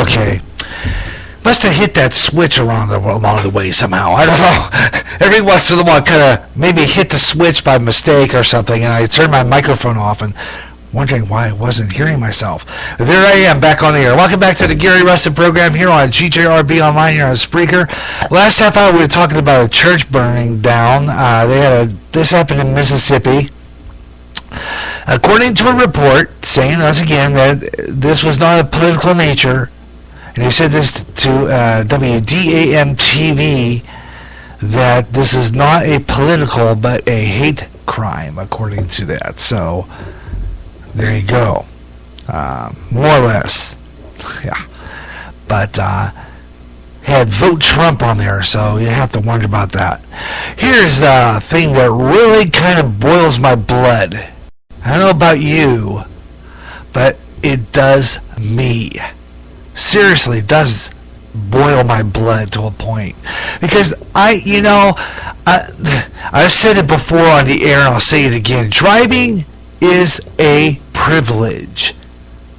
Okay. Must have hit that switch along the way somehow. I don't know. Every once in a while, kind of maybe hit the switch by mistake or something, and I turned my microphone off and wondering why I wasn't hearing myself. But there I am, back on the air. Welcome back to the Gary Russen program here on GJRB Online here on Spreaker. Last half hour we were talking about a church burning down. This happened in Mississippi. According to a report saying once again that this was not a political nature, and he said this to WDAM-TV, that this is not a political but a hate crime, according to that. So there you go. More or less. Yeah. But had Vote Trump on there, so you have to wonder about that. Here's the thing that really kind of boils my blood. I don't know about you, but it does me. Seriously, it does boil my blood to a point. Because I've said it before on the air, and I'll say it again. Driving is a privilege.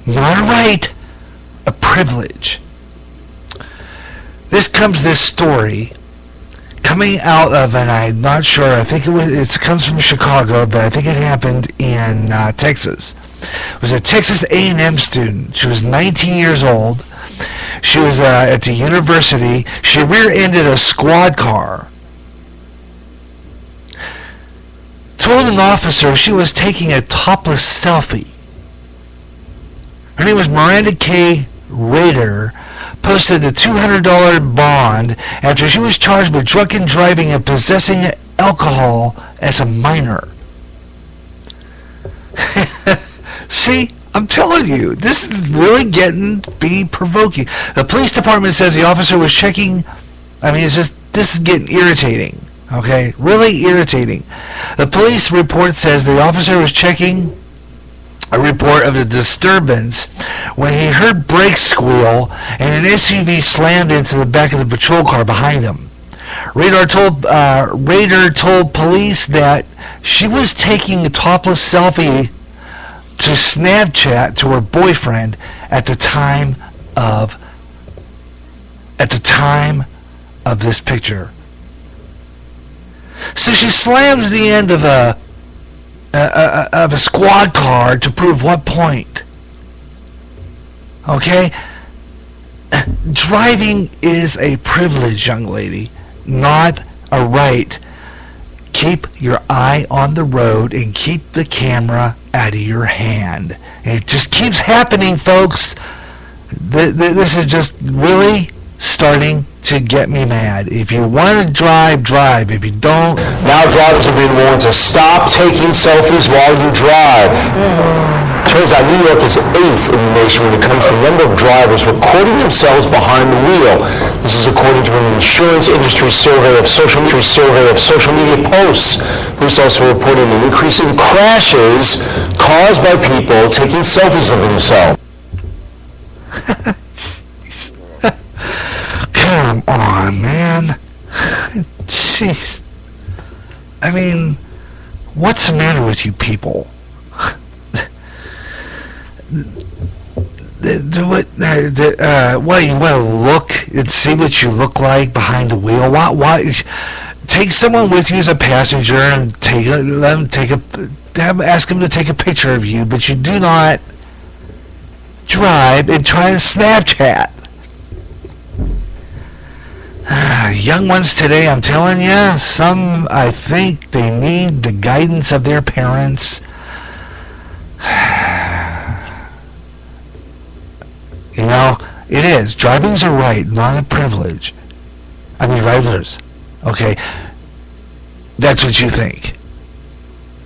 Not a right, a privilege. This story coming out of, and I'm not sure, I think it comes from Chicago, but I think it happened in Texas. It was a Texas A&M student. She was 19 years old. She was at the university. She rear-ended a squad car. Told an officer she was taking a topless selfie. Her name was Miranda K. Rader. Posted a $200 bond after she was charged with drunken driving and possessing alcohol as a minor. See, I'm telling you, this is really getting to be provoking. The police department says the officer was checking. This is getting irritating. Okay, really irritating. The police report says the officer was checking a report of a disturbance when he heard brakes squeal and an SUV slammed into the back of the patrol car behind him. Rader told police that she was taking a topless selfie to Snapchat to her boyfriend at the time of this picture. So she slams the end of a squad car to prove what point? Okay? Driving is a privilege, young lady, not a right. Keep your eye on the road and keep the camera out of your hand. And it just keeps happening, folks. This is just really starting to get me mad. If you want to drive, drive. If you don't... Now drivers are being warned to stop taking selfies while you drive. Turns out New York is 8th in the nation when it comes to the number of drivers recording themselves behind the wheel. This is according to an insurance industry survey of social media posts. Police also reported an increase in crashes caused by people taking selfies of themselves. Come on, man. Jeez. What's the matter with you people? What, you want to look and see what you look like behind the wheel? Why? Take someone with you as a passenger and ask them to take a picture of you, but you do not drive and try to Snapchat. Young ones today, I'm telling you, some, I think they need the guidance of their parents. It is. Driving's a right, not a privilege. Drivers. Okay? That's what you think.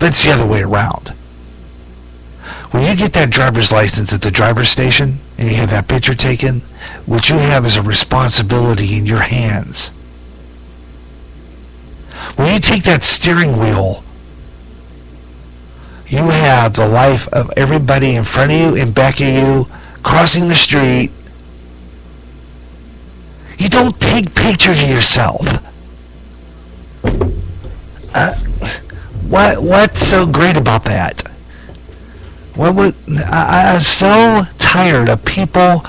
But it's the other way around. When you get that driver's license at the driver's station and you have that picture taken, what you have is a responsibility in your hands. When you take that steering wheel, you have the life of everybody in front of you and back of you, crossing the street. You don't take pictures of yourself. What's so great about that? I'm so tired of people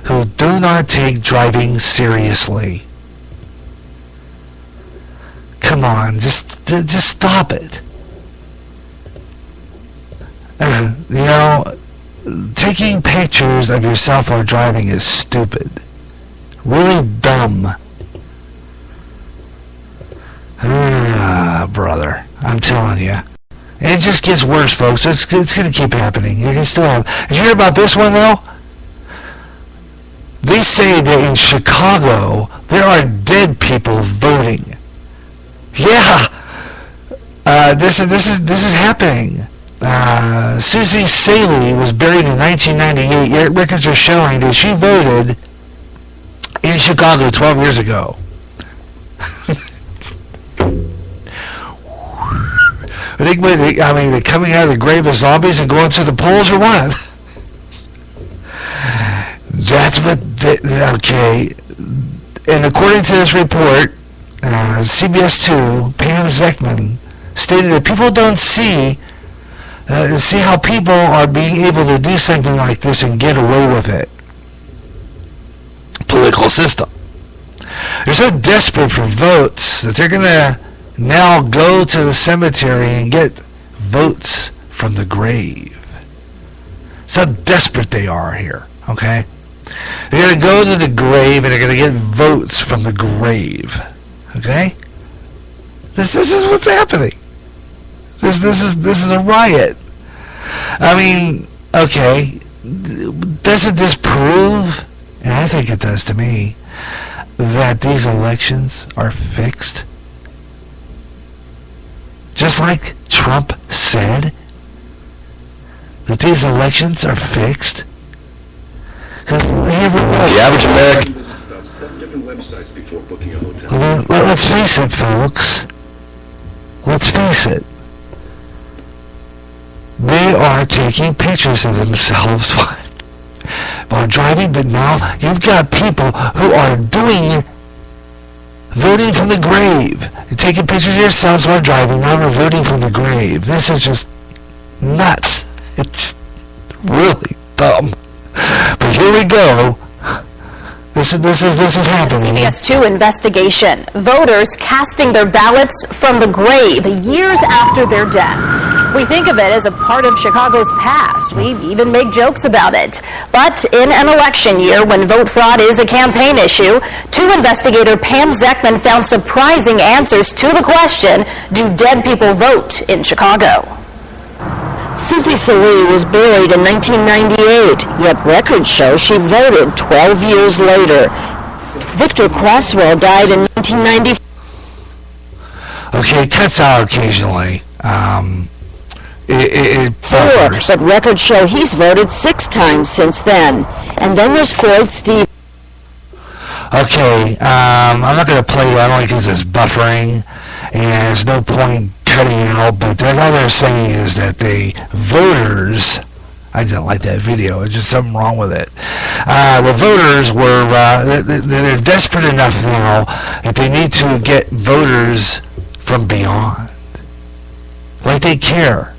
who do not take driving seriously. Come on, just stop it. Taking pictures of yourself while driving is stupid. Really dumb. Brother, I'm telling you. It just gets worse, folks. It's going to keep happening. You can still have... Did you hear about this one, though? They say that in Chicago, there are dead people voting. Yeah! This is happening. Susie Saley was buried in 1998. Yet records are showing that she voted in Chicago 12 years ago. They're coming out of the grave as zombies and going to the polls or what? That's what okay. And according to this report, CBS 2, Pam Zeckman stated that people don't see how people are being able to do something like this and get away with it. Political system. They're so desperate for votes that they're going to now go to the cemetery and get votes from the grave. That's how desperate they are here, okay? They're going to go to the grave and they're going to get votes from the grave, okay? This is what's happening. This is a riot. I mean, okay, doesn't this prove, and I think it does to me, that these elections are fixed? Just like Trump said, that these elections are fixed? Because the average American visits about 7 different websites before booking a hotel. Let's face it, folks. Let's face it. They are taking pictures of themselves while driving, but now you've got people who are voting from the grave. You're taking pictures of yourselves while driving, now we're voting from the grave. This is just nuts. It's really dumb. But here we go. This is happening. CBS 2 investigation. Voters casting their ballots from the grave years after their death. We think of it as a part of Chicago's past. We even make jokes about it. But in an election year when vote fraud is a campaign issue, 2 investigator Pam Zeckman found surprising answers to the question, do dead people vote in Chicago? Susie Saley was buried in 1998, yet records show she voted 12 years later. Victor Crosswell died in 1994. Okay, it cuts out occasionally. But records show he's voted 6 times since then. And then there's Floyd Stevens. Okay, I'm not going to play that only because it's buffering, and there's no point cutting it out, but all they're saying is that the voters, I didn't like that video, there's just something wrong with it. The voters were, they're desperate enough now that they need to get voters from beyond. Like they care.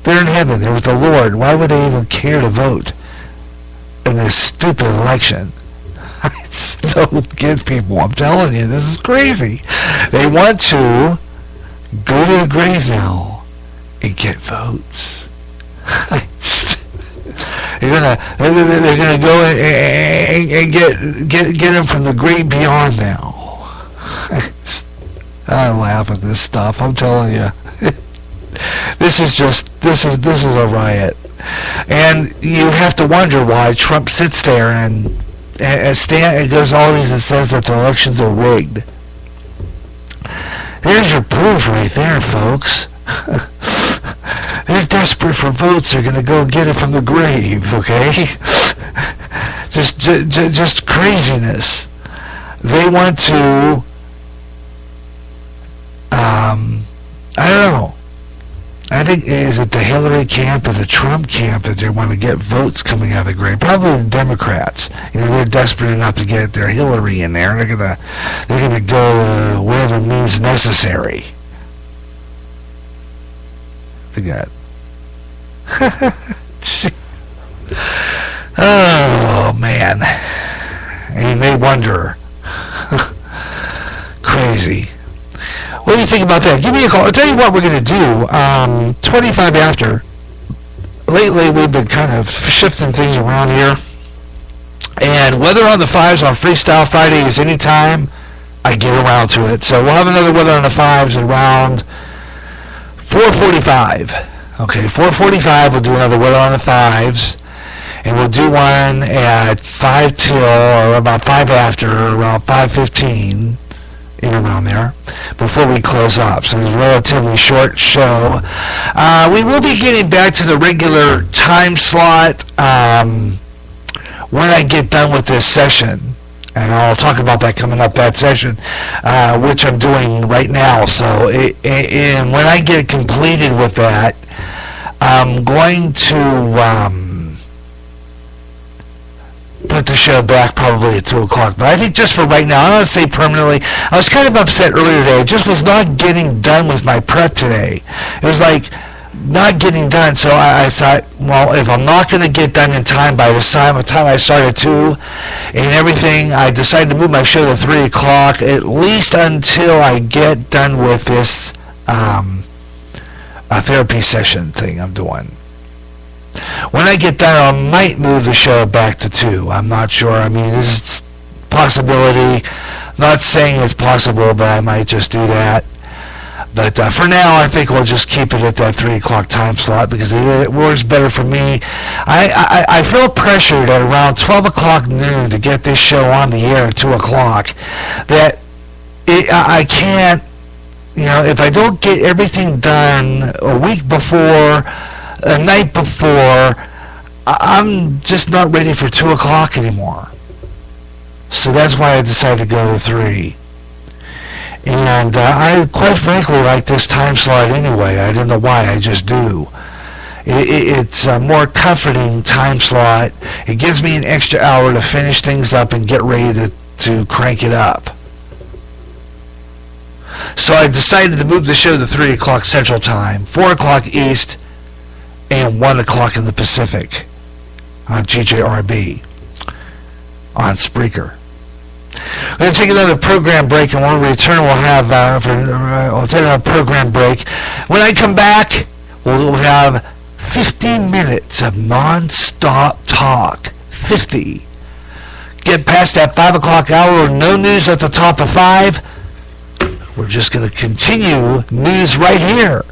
They're in heaven, they're with the Lord. Why would they even care to vote in this stupid election? I just don't get people. I'm telling you, this is crazy. They want to go to the grave now and get votes. They're gonna go and get them from the great beyond now. I laugh at this stuff. I'm telling you, this is a riot, and you have to wonder why Trump sits there and goes all these and says that the elections are rigged. There's your proof right there, folks. They're desperate for votes. They're going to go get it from the grave, okay? Just craziness. They want to, I don't know. I think, is it the Hillary camp or the Trump camp that they want to get votes coming out of the grave? Probably the Democrats. They're desperate enough to get their Hillary in there. They're gonna go wherever means necessary. Look at that. Oh, man. And you may wonder. Crazy. What do you think about that? Give me a call. I'll tell you what we're going to do. 25 after. Lately, we've been kind of shifting things around here. And Weather on the Fives on Freestyle Fridays anytime I get around to it. So we'll have another Weather on the Fives around 4:45. Okay, 4:45 we'll do another Weather on the Fives. And we'll do one at 5 till, or about 5 after, around 5:15, in around there, before we close up. So it's a relatively short show. We will be getting back to the regular time slot when I get done with this session. And I'll talk about that coming up, that session, which I'm doing right now. So, and when I get completed with that, I'm going to put the show back probably at 2 o'clock. But I think just for right now, I don't want to say permanently, I was kind of upset earlier today. I just was not getting done with my prep today. It was like not getting done. So I thought, well, if I'm not going to get done in time by the time I start at 2 and everything, I decided to move my show to 3 o'clock, at least until I get done with this a therapy session thing I'm doing. When I get done, I might move the show back to 2. I'm not sure. I mean, this is a possibility. Not saying it's possible, but I might just do that. But for now, I think we'll just keep it at that 3 o'clock time slot because it works better for me. I feel pressured at around 12 o'clock noon to get this show on the air at 2 o'clock. That I can't, if I don't get everything done a week before, a night before, I'm just not ready for 2 o'clock anymore. So that's why I decided to go to 3. And I quite frankly like this time slot anyway. I don't know why, I just do. It's a more comforting time slot. It gives me an extra hour to finish things up and get ready to crank it up. So I decided to move the show to 3 o'clock Central Time, 4 o'clock East, and 1 o'clock in the Pacific on GJRB on Spreaker. We're going to take another program break, and when we return, we'll take another program break. When I come back, we'll have 50 minutes of non-stop talk. 50. Get past that 5 o'clock hour, no news at the top of 5. We're just going to continue news right here.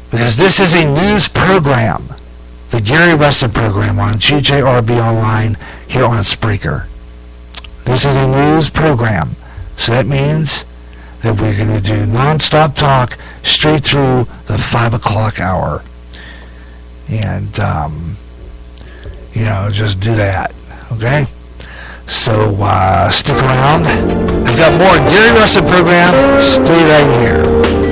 Because this is a news program, the Gary Russen program on GJRB Online here on Spreaker. This is a news program, so that means that we're going to do non-stop talk straight through the 5 o'clock hour. And, just do that, okay? So stick around. I've got more Gary Russen program. Stay right here.